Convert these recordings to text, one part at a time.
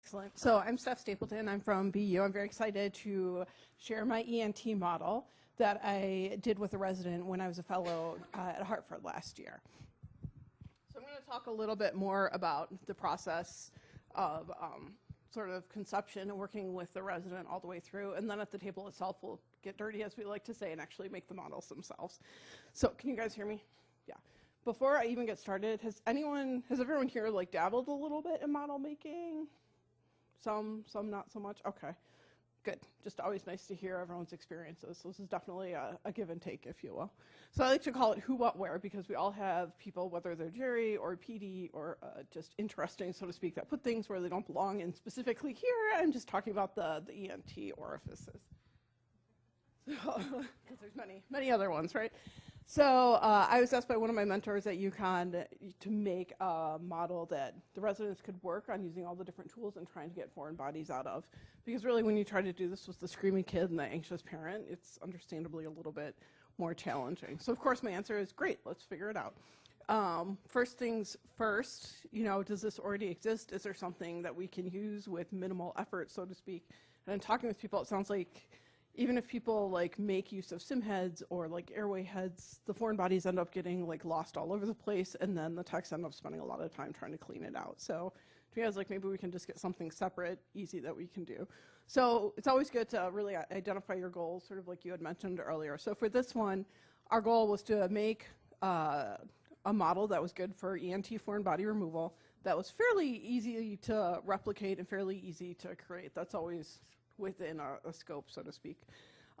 Excellent. So I'm Steph Stapleton. I'm from BU. I'm very excited to share my ENT model that I did with a resident when I was a fellow at Hartford last year. So I'm going to talk a little bit more about the process of sort of conception and working with the resident all the way through, and then at the table itself we'll get dirty, as we like to say, and actually make the models themselves. So can you guys hear me? Yeah. Before I even get started, has everyone here like dabbled a little bit in model making? Some not so much? Okay, good. Just always nice to hear everyone's experiences. So this is definitely a give and take, if you will. So I like to call it who, what, where, because we all have people, whether they're jury or PD or just interesting, so to speak, that put things where they don't belong. And specifically here, I'm just talking about the ENT orifices. Because there's many other ones, right? So I was asked by one of my mentors at UConn to make a model that the residents could work on using all the different tools and trying to get foreign bodies out of. Because really when you try to do this with the screaming kid and the anxious parent, it's understandably a little bit more challenging. So of course my answer is great, let's figure it out. First things first, does this already exist? Is there something that we can use with minimal effort, so to speak? And in talking with people, it sounds like even if people like make use of sim heads or like airway heads, the foreign bodies end up getting like lost all over the place, and then the techs end up spending a lot of time trying to clean it out. So to me, I was like, maybe we can just get something separate, easy that we can do. So it's always good to really identify your goals, sort of like you had mentioned earlier. So for this one, our goal was to make a model that was good for ENT foreign body removal, that was fairly easy to replicate and fairly easy to create. That's always within a scope, so to speak,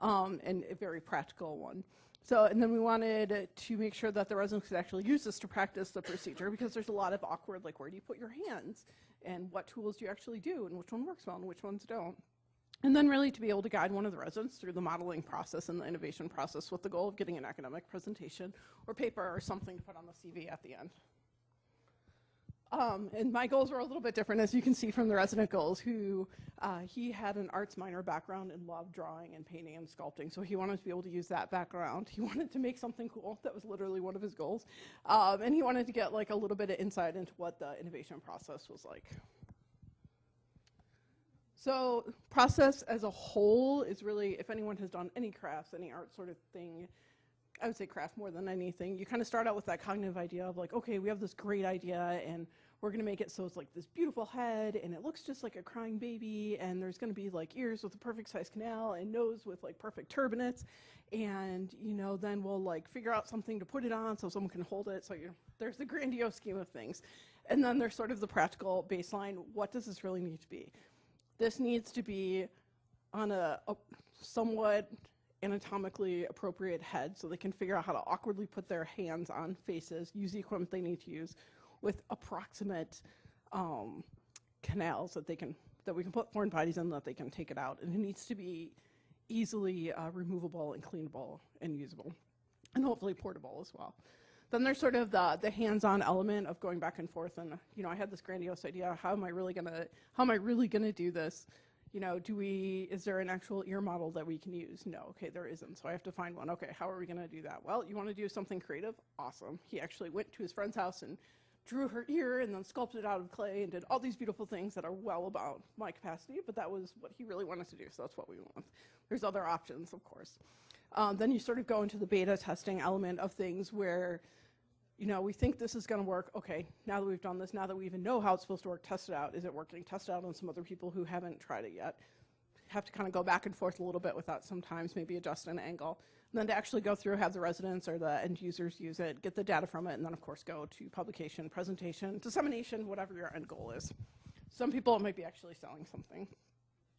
and a very practical one. So, and then we wanted to make sure that the residents could actually use this to practice the procedure, because there's a lot of awkward, like where do you put your hands, and what tools do you actually do, and which one works well and which ones don't. And then really to be able to guide one of the residents through the modeling process and the innovation process with the goal of getting an academic presentation or paper or something to put on the CV at the end. And my goals were a little bit different, as you can see from the resident goals, who he had an arts minor background and loved drawing and painting and sculpting, so he wanted to be able to use that background. He wanted to make something cool. That was literally one of his goals. And he wanted to get like a little bit of insight into what the innovation process was like. So process as a whole is really, if anyone has done any crafts, any art sort of thing, I would say craft more than anything. You kind of start out with that cognitive idea of like, okay, we have this great idea and we're going to make it so it's like this beautiful head and it looks just like a crying baby, and there's going to be like ears with a perfect size canal and nose with like perfect turbinates, and then we'll like figure out something to put it on so someone can hold it. So there's the grandiose scheme of things, and then there's sort of the practical baseline. What does this really need to be? This needs to be on a somewhat anatomically appropriate head, so they can figure out how to awkwardly put their hands on faces, use the equipment they need to use, with approximate canals that we can put foreign bodies in, that they can take it out. And it needs to be easily removable and cleanable and usable, and hopefully portable as well. Then there's sort of the hands-on element of going back and forth, and I had this grandiose idea, how am I really gonna do this? Is there an actual ear model that we can use? No, okay, there isn't, so I have to find one. Okay, how are we gonna do that? Well, you wanna do something creative? Awesome. He actually went to his friend's house and drew her ear and then sculpted it out of clay and did all these beautiful things that are well about my capacity, but that was what he really wanted to do, so that's what we want. There's other options, of course. Then you sort of go into the beta testing element of things where we think this is going to work. Okay, now that we've done this, now that we even know how it's supposed to work, test it out. Is it working? Test it out on some other people who haven't tried it yet. Have to kind of go back and forth a little bit with that sometimes, maybe adjust an angle. And then to actually go through, have the residents or the end users use it, get the data from it, and then of course go to publication, presentation, dissemination, whatever your end goal is. Some people, it might be actually selling something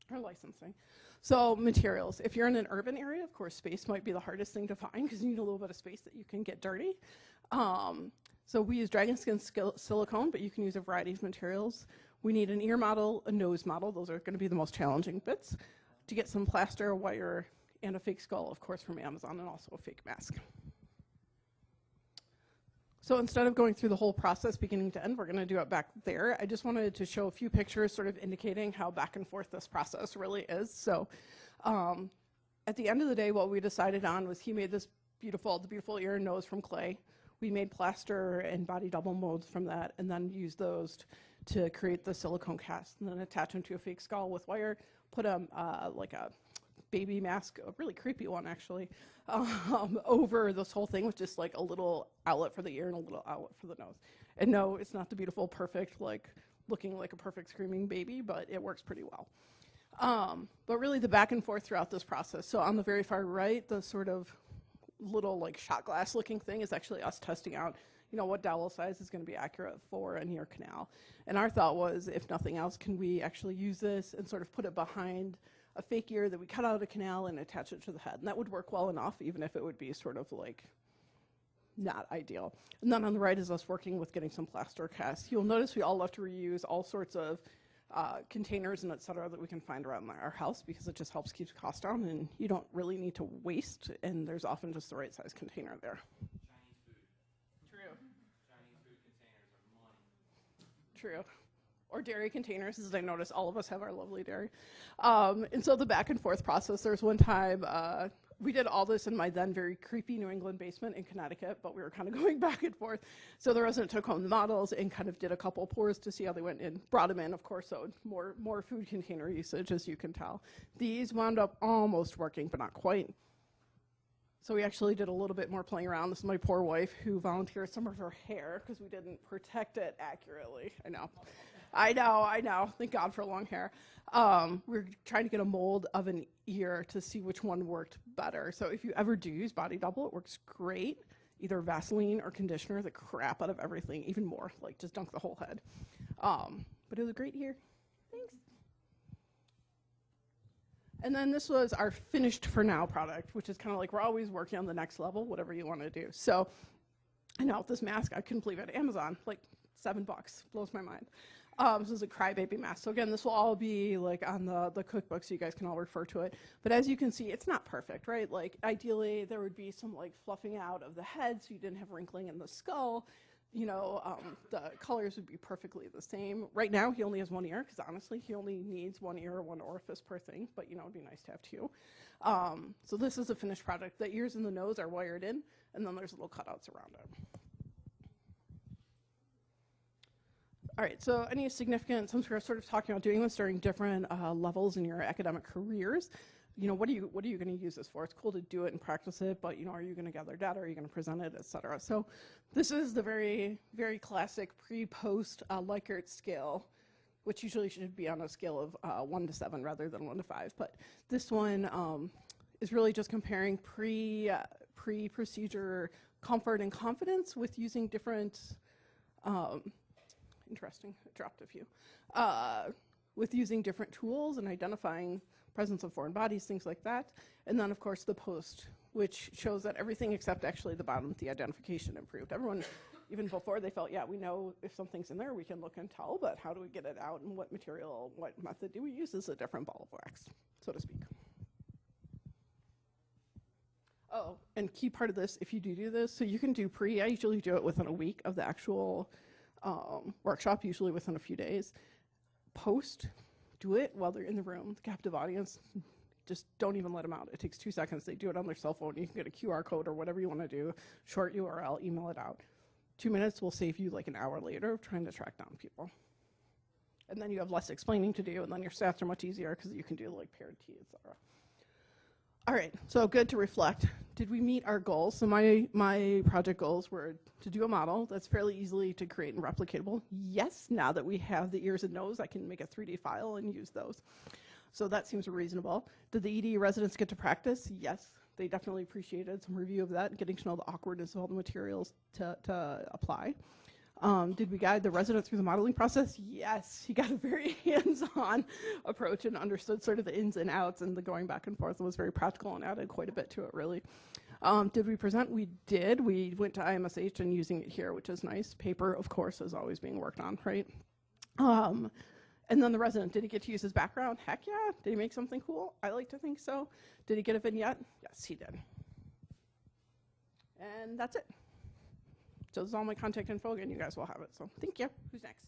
or licensing. So materials. If you're in an urban area, of course, space might be the hardest thing to find because you need a little bit of space that you can get dirty. So we use dragon skin silicone, but you can use a variety of materials. We need an ear model, a nose model. Those are going to be the most challenging bits. To get some plaster, a wire, and a fake skull, of course, from Amazon, and also a fake mask. So instead of going through the whole process beginning to end, we're going to do it back there. I just wanted to show a few pictures sort of indicating how back and forth this process really is. So at the end of the day, what we decided on was he made the beautiful ear and nose from clay. We made plaster and body double molds from that, and then used those to create the silicone cast, and then attach them to a fake skull with wire, put like a baby mask, a really creepy one actually, over this whole thing with just like a little outlet for the ear and a little outlet for the nose. And no, it's not the beautiful, perfect, like looking like a perfect screaming baby, but it works pretty well. But really the back and forth throughout this process. So on the very far right, the sort of little like shot glass looking thing is actually us testing out, you know, what dowel size is going to be accurate for an ear canal. And our thought was, if nothing else, can we actually use this and sort of put it behind a fake ear that we cut out of a canal and attach it to the head. And that would work well enough, even if it would be sort of like not ideal. And then on the right is us working with getting some plaster casts. You'll notice we all love to reuse all sorts of containers and et cetera that we can find around our house, because it just helps keep the cost down, and you don't really need to waste, and there's often just the right size container there. Chinese food containers are money. True. Or dairy containers, as I notice all of us have our lovely dairy. And so the back and forth process, there's one time we did all this in my then very creepy New England basement in Connecticut, but we were kind of going back and forth. So the resident took home the models and kind of did a couple pours to see how they went in, brought them in, of course, so more food container usage, as you can tell. These wound up almost working, but not quite. So we actually did a little bit more playing around. This is my poor wife who volunteered some of her hair because we didn't protect it accurately. I know. Thank God for long hair. We're trying to get a mold of an ear to see which one worked better. So if you ever do use Body Double, it works great. Either Vaseline or conditioner the crap out of everything, even more, like just dunk the whole head. But it was great here. Thanks. And then this was our finished for now product, which is kind of like we're always working on the next level, whatever you want to do. So I know this mask, I couldn't believe it. Amazon, like $7, blows my mind. This is a crybaby mask. So again, this will all be like on the cookbook, so you guys can all refer to it. But as you can see, it's not perfect, right? Like ideally, there would be some like fluffing out of the head, so you didn't have wrinkling in the skull. You know, the colors would be perfectly the same. Right now, he only has one ear, because honestly, he only needs one ear or one orifice per thing. But you know, it'd be nice to have two. So this is a finished product. The ears and the nose are wired in, and then there's little cutouts around it. All right, so any significant, since we're sort of talking about doing this during different levels in your academic careers, you know, what are you going to use this for? It's cool to do it and practice it, but you know, are you going to gather data? Are you going to present it, et cetera? So this is the very, very classic pre-post Likert scale, which usually should be on a scale of 1 to 7 rather than 1 to 5. But this one is really just comparing pre-procedure comfort and confidence with using different interesting, I dropped a few. With using different tools and identifying presence of foreign bodies, things like that. And then, of course, the post, which shows that everything except actually the bottom, the identification improved. Everyone, even before, they felt, yeah, we know if something's in there, we can look and tell, but how do we get it out, and what material, what method do we use is a different ball of wax, so to speak. Oh, and key part of this, if you do this, so you can do I usually do it within a week of the actual workshop, usually within a few days. Post, do it while they're in the room. The captive audience, just don't even let them out. It takes 2 seconds. They do it on their cell phone. You can get a QR code or whatever you want to do, short URL, email it out. 2 minutes will save you like an hour later of trying to track down people. And then you have less explaining to do, and then your stats are much easier because you can do like paired T, et cetera. All right, so good to reflect. Did we meet our goals? So my project goals were to do a model that's fairly easily to create and replicatable. Yes, now that we have the ears and nose, I can make a 3D file and use those. So that seems reasonable. Did the ED residents get to practice? Yes, they definitely appreciated some review of that and getting to know the awkwardness of all the materials to apply. Did we guide the resident through the modeling process? Yes, he got a very hands-on approach and understood sort of the ins and outs, and the going back and forth was very practical and added quite a bit to it, really. Did we present? We did. We went to IMSH and using it here, which is nice. Paper, of course, is always being worked on, right? And then the resident, did he get to use his background? Heck yeah. Did he make something cool? I like to think so. Did he get a vignette? Yes, he did. And that's it. So this is all my contact info. Again, you guys will have it. So thank you. Who's next?